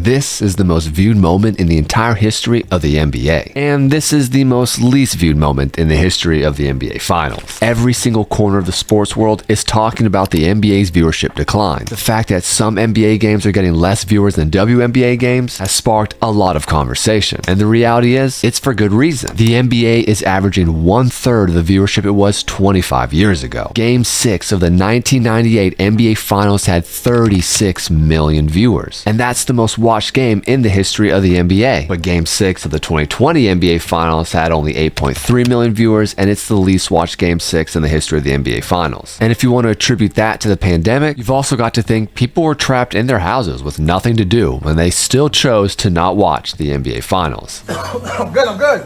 This is the most viewed moment in the entire history of the NBA. And this is the most least viewed moment in the history of the NBA Finals. Every single corner of the sports world is talking about the NBA's viewership decline. The fact that some NBA games are getting less viewers than WNBA games has sparked a lot of conversation. And the reality is, it's for good reason. The NBA is averaging 1/3 of the viewership it was 25 years ago. Game 6 of the 1998 NBA Finals had 36 million viewers. And that's the most watched game in the history of the NBA. But Game 6 of the 2020 NBA Finals had only 8.3 million viewers, and it's the least watched Game 6 in the history of the NBA Finals. And if you want to attribute that to the pandemic, you've also got to think people were trapped in their houses with nothing to do, and they still chose to not watch the NBA Finals. I'm good.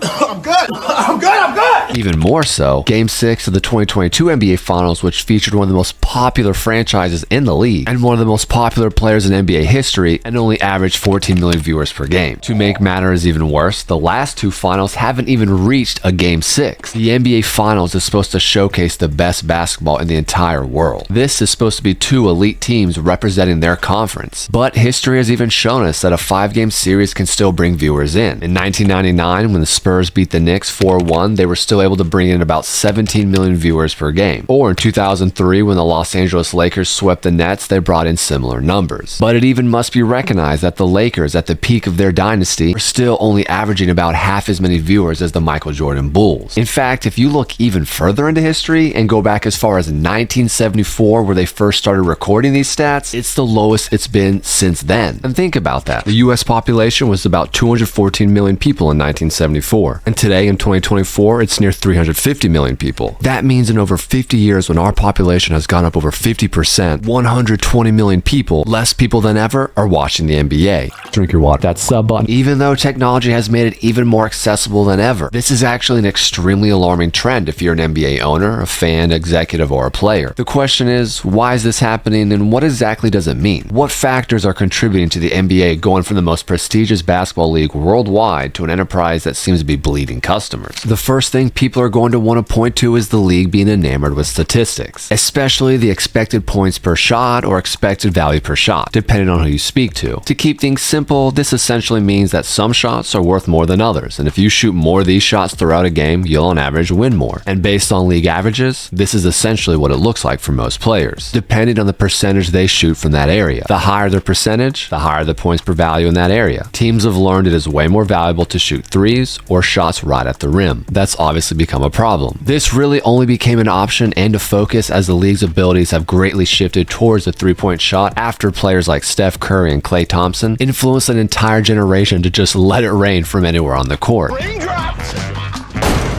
Even more so, Game 6 of the 2022 NBA Finals, which featured one of the most popular franchises in the league and one of the most popular players in NBA history, and only averaged 14 million viewers per game. To make matters even worse, the last two finals haven't even reached a Game 6. The NBA Finals is supposed to showcase the best basketball in the entire world. This is supposed to be two elite teams representing their conference. But history has even shown us that a 5-game series can still bring viewers in. In 1999, when the Spurs beat the Knicks 4-1, they were still able to bring in about 17 million viewers per game. Or in 2003, when the Los Angeles Lakers swept the Nets, they brought in similar numbers. But it even must be recognized that the Lakers, at the peak of their dynasty, were still only averaging about half as many viewers as the Michael Jordan Bulls. In fact, if you look even further into history and go back as far as 1974, where they first started recording these stats, it's the lowest it's been since then. And think about that. The US population was about 214 million people in 1974. And today, in 2024, it's near 350 million people. That means in over 50 years, when our population has gone up over 50%, 120 million people, less people than ever, are watching the NBA. Drink your water. That sub button. Even though technology has made it even more accessible than ever, this is actually an extremely alarming trend if you're an NBA owner, a fan, executive, or a player. The question is, why is this happening, and what exactly does it mean? What factors are contributing to the NBA going from the most prestigious basketball league worldwide to an enterprise that seems to be bleeding customers? The first thing people are going to want to point to is the league being enamored with statistics, especially the expected points per shot or expected value per shot, depending on who you speak to. To keep things simple, this essentially means that some shots are worth more than others, and if you shoot more of these shots throughout a game, you'll on average win more. And based on league averages, this is essentially what it looks like for most players, depending on the percentage they shoot from that area. The higher their percentage, the higher the points per value in that area. Teams have learned it is way more valuable to shoot threes or shots right at the rim. That's obviously become a problem. This really only became an option and a focus as the league's abilities have greatly shifted towards the three-point shot after players like Steph Curry and Klay Thompson influenced an entire generation to just let it rain from anywhere on the court.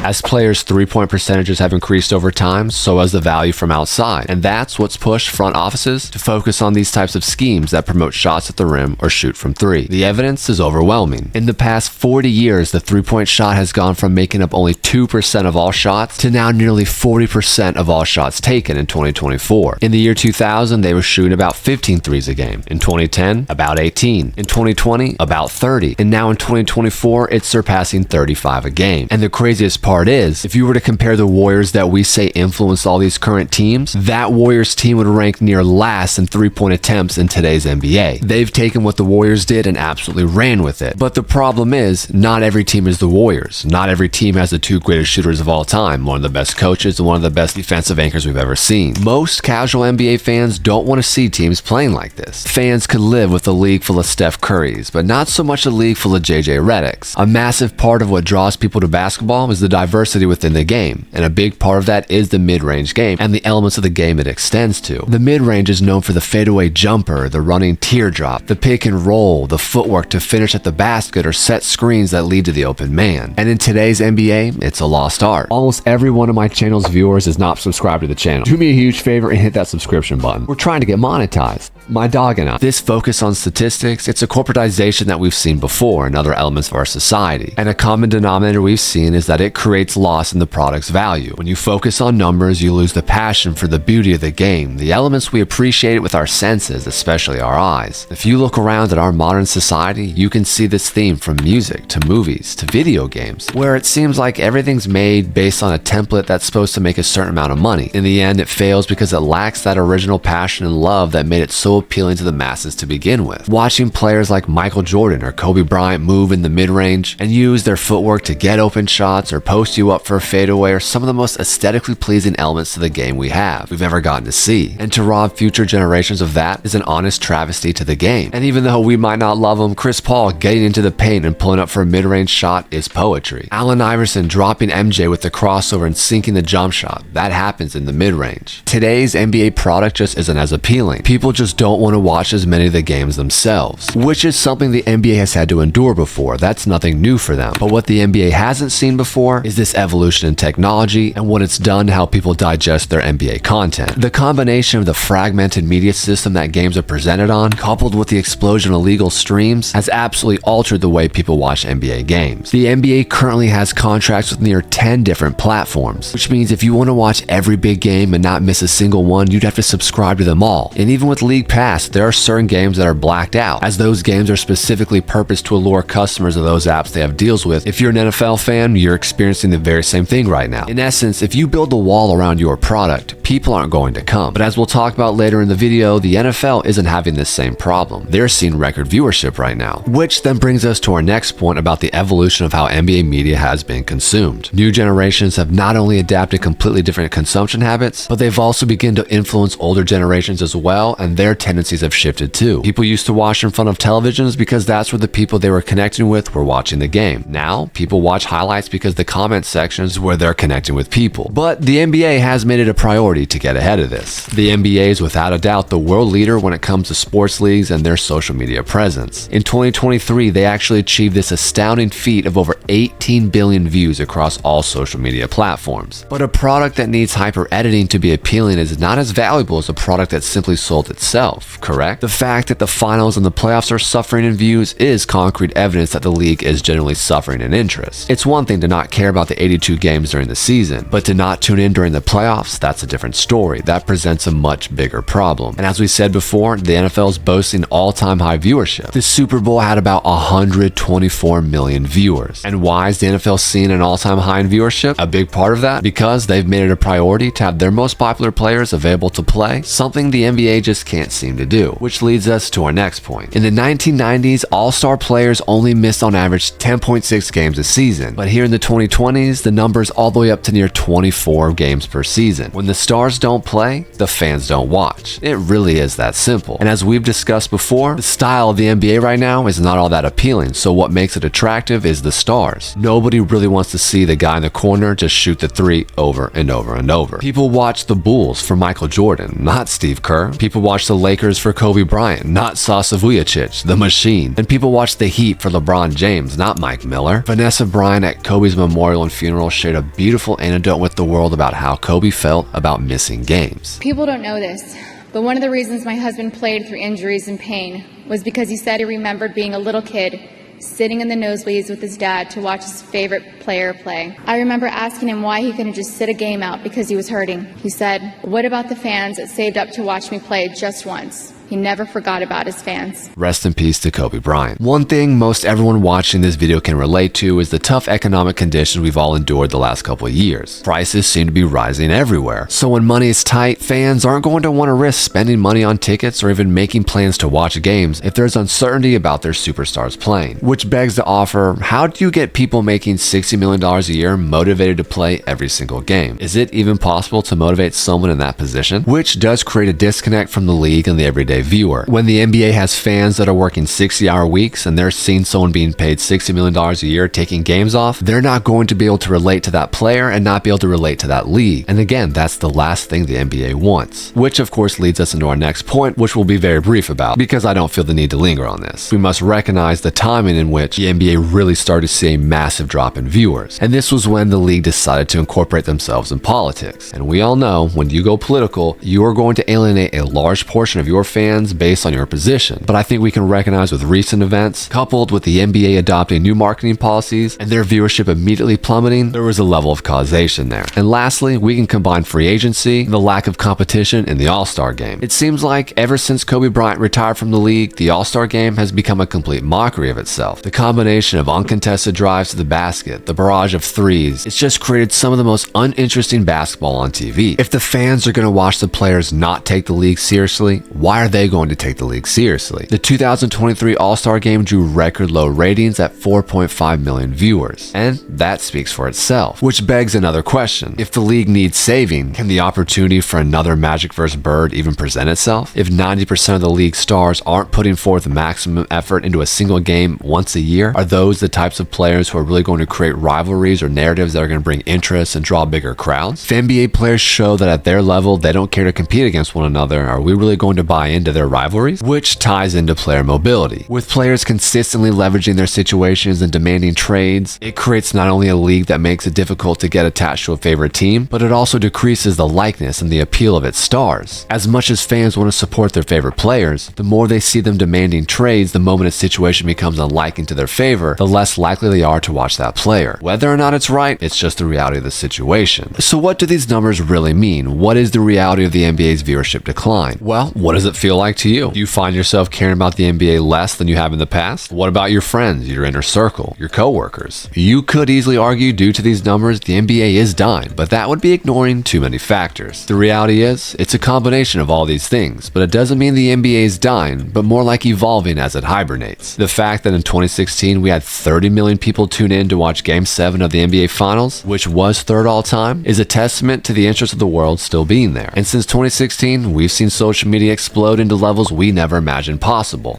As players' three-point percentages have increased over time, so has the value from outside. And that's what's pushed front offices to focus on these types of schemes that promote shots at the rim or shoot from three. The evidence is overwhelming. In the past 40 years, the three-point shot has gone from making up only 2% of all shots to now nearly 40% of all shots taken in 2024. In the year 2000, they were shooting about 15 threes a game. In 2010, about 18. In 2020, about 30. And now in 2024, it's surpassing 35 a game. And the craziest part is, if you were to compare the Warriors that we say influence all these current teams, that Warriors team would rank near last in three-point attempts in today's NBA. They've taken what the Warriors did and absolutely ran with it. But the problem is, not every team is the Warriors. Not every team has the two greatest shooters of all time, one of the best coaches and one of the best defensive anchors we've ever seen. Most casual NBA fans don't want to see teams playing like this. Fans could live with a league full of Steph Currys, but not so much a league full of JJ Redicks. A massive part of what draws people to basketball is the diversity within the game, and a big part of that is the mid-range game and the elements of the game it extends to. The mid-range is known for the fadeaway jumper, the running teardrop, the pick and roll, the footwork to finish at the basket or set screens that lead to the open man. And in today's NBA, it's a lost art. Almost every one of my channel's viewers is not subscribed to the channel. Do me a huge favor and hit that subscription button. We're trying to get monetized. My dog and I. This focus on statistics, it's a corporatization that we've seen before in other elements of our society. And a common denominator we've seen is that it creates loss in the product's value. When you focus on numbers, you lose the passion for the beauty of the game, the elements we appreciate with our senses, especially our eyes. If you look around at our modern society, you can see this theme from music to movies to video games, where it seems like everything's made based on a template that's supposed to make a certain amount of money. In the end, it fails because it lacks that original passion and love that made it so so appealing to the masses to begin with. Watching players like Michael Jordan or Kobe Bryant move in the mid-range and use their footwork to get open shots or post you up for a fadeaway are some of the most aesthetically pleasing elements to the game we've ever gotten to see. And to rob future generations of that is an honest travesty to the game. And even though we might not love him, Chris Paul getting into the paint and pulling up for a mid-range shot is poetry. Allen Iverson dropping MJ with the crossover and sinking the jump shot, that happens in the mid-range. Today's NBA product just isn't as appealing. People just don't want to watch as many of the games themselves, which is something the NBA has had to endure before. That's nothing new for them. But what the NBA hasn't seen before is this evolution in technology and what it's done to how people digest their NBA content. The combination of the fragmented media system that games are presented on, coupled with the explosion of illegal streams, has absolutely altered the way people watch NBA games. The NBA currently has contracts with near 10 different platforms, which means if you want to watch every big game and not miss a single one, you'd have to subscribe to them all. And even with League Pass, there are certain games that are blacked out, as those games are specifically purposed to allure customers of those apps they have deals with. If you're an NFL fan, you're experiencing the very same thing right now. In essence, if you build a wall around your product, people aren't going to come. But as we'll talk about later in the video, the NFL isn't having this same problem. They're seeing record viewership right now, which then brings us to our next point about the evolution of how NBA media has been consumed. New generations have not only adapted completely different consumption habits, but they've also begun to influence older generations as well, and their tendencies have shifted too. People used to watch in front of televisions because that's where the people they were connecting with were watching the game. Now, people watch highlights because the comment sections where they're connecting with people. But the NBA has made it a priority to get ahead of this. The NBA is without a doubt the world leader when it comes to sports leagues and their social media presence. In 2023, they actually achieved this astounding feat of over 18 billion views across all social media platforms. But a product that needs hyper editing to be appealing is not as valuable as a product that simply sold itself, correct? The fact that the finals and the playoffs are suffering in views is concrete evidence that the league is generally suffering in interest. It's one thing to not care about the 82 games during the season, but to not tune in during the playoffs, that's a different story. That presents a much bigger problem. And as we said before, the NFL is boasting all-time high viewership. The Super Bowl had about 124 million viewers. And why is the NFL seeing an all-time high in viewership? A big part of that, because they've made it a priority to have their most popular players available to play, something the NBA just can't seem to do. Which leads us to our next point. In the 1990s, all-star players only missed on average 10.6 games a season. But here in the 2020s, the number's all the way up to near 24 games per season. When the stars don't play, the fans don't watch. It really is that simple. And as we've discussed before, the style of the NBA right now is not all that appealing, so what makes it attractive is the stars. Nobody really wants to see the guy in the corner just shoot the three over and over and over. People watch the Bulls for Michael Jordan, not Steve Kerr. People watch the Lakers for Kobe Bryant, not Sasa Vujacic, the Machine. And people watch the Heat for LeBron James, not Mike Miller. Vanessa Bryant at Kobe's memorial and funeral shared a beautiful anecdote with the world about how Kobe felt about missing games. People don't know this, but one of the reasons my husband played through injuries and pain was because he said he remembered being a little kid sitting in the nosebleeds with his dad to watch his favorite player play. I remember asking him why he couldn't just sit a game out because he was hurting. He said, "What about the fans that saved up to watch me play just once?" He never forgot about his fans. Rest in peace to Kobe Bryant. One thing most everyone watching this video can relate to is the tough economic conditions we've all endured the last couple of years. Prices seem to be rising everywhere. So when money is tight, fans aren't going to want to risk spending money on tickets or even making plans to watch games if there's uncertainty about their superstars playing. Which begs to offer, how do you get people making $60 million a year motivated to play every single game? Is it even possible to motivate someone in that position? Which does create a disconnect from the league and the everyday viewer. When the NBA has fans that are working 60-hour weeks and they're seeing someone being paid $60 million a year taking games off, they're not going to be able to relate to that player and not be able to relate to that league. And again, that's the last thing the NBA wants. Which of course leads us into our next point, which we'll be very brief about because I don't feel the need to linger on this. We must recognize the timing in which the NBA really started to see a massive drop in viewers. And this was when the league decided to incorporate themselves in politics. And we all know when you go political, you are going to alienate a large portion of your fans based on your position. But I think we can recognize with recent events, coupled with the NBA adopting new marketing policies and their viewership immediately plummeting, there was a level of causation there. And lastly, we can combine free agency and the lack of competition in the All-Star game. It seems like ever since Kobe Bryant retired from the league, the All-Star game has become a complete mockery of itself. The combination of uncontested drives to the basket, the barrage of threes, it's just created some of the most uninteresting basketball on TV. If the fans are going to watch the players not take the league seriously, why are they going to take the league seriously? The 2023 All-Star Game drew record low ratings at 4.5 million viewers, and that speaks for itself. Which begs another question. If the league needs saving, can the opportunity for another Magic vs. Bird even present itself? If 90% of the league's stars aren't putting forth maximum effort into a single game once a year, are those the types of players who are really going to create rivalries or narratives that are going to bring interest and draw bigger crowds? If NBA players show that at their level they don't care to compete against one another, are we really going to buy into their rivalries? Which ties into player mobility. With players consistently leveraging their situations and demanding trades, it creates not only a league that makes it difficult to get attached to a favorite team, but it also decreases the likeness and the appeal of its stars. As much as fans want to support their favorite players, the more they see them demanding trades the moment a situation becomes unliking to their favor, the less likely they are to watch that player. Whether or not it's right, it's just the reality of the situation. So what do these numbers really mean? What is the reality of the NBA's viewership decline? Well, what does it feel like to you? Do you find yourself caring about the NBA less than you have in the past? What about your friends, your inner circle, your coworkers? You could easily argue due to these numbers the NBA is dying, but that would be ignoring too many factors. The reality is, it's a combination of all these things, but it doesn't mean the NBA is dying, but more like evolving as it hibernates. The fact that in 2016 we had 30 million people tune in to watch Game 7 of the NBA Finals, which was third all time, is a testament to the interest of the world still being there. And since 2016, we've seen social media explode into levels we never imagined possible.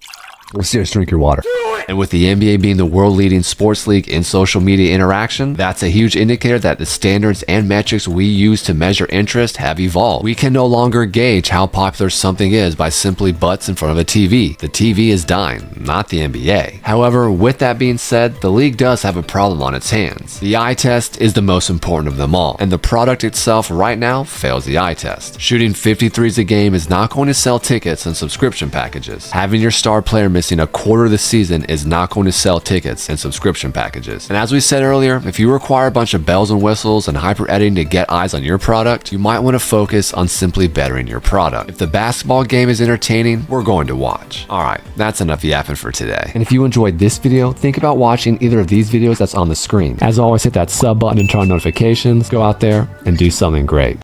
Serious, drink your water. And with the NBA being the world-leading sports league in social media interaction, that's a huge indicator that the standards and metrics we use to measure interest have evolved. We can no longer gauge how popular something is by simply butts in front of a TV. The TV is dying, not the NBA. However, with that being said, the league does have a problem on its hands. The eye test is the most important of them all, and the product itself right now fails the eye test. Shooting 53s a game is not going to sell tickets and subscription packages. Having your star player missing a quarter of the season is not going to sell tickets and subscription packages. And as we said earlier, if you require a bunch of bells and whistles and hyper editing to get eyes on your product, you might want to focus on simply bettering your product. If the basketball game is entertaining, we're going to watch. Alright, that's enough yapping for today. And if you enjoyed this video, think about watching either of these videos that's on the screen. As always, hit that sub button and turn on notifications. Go out there and do something great.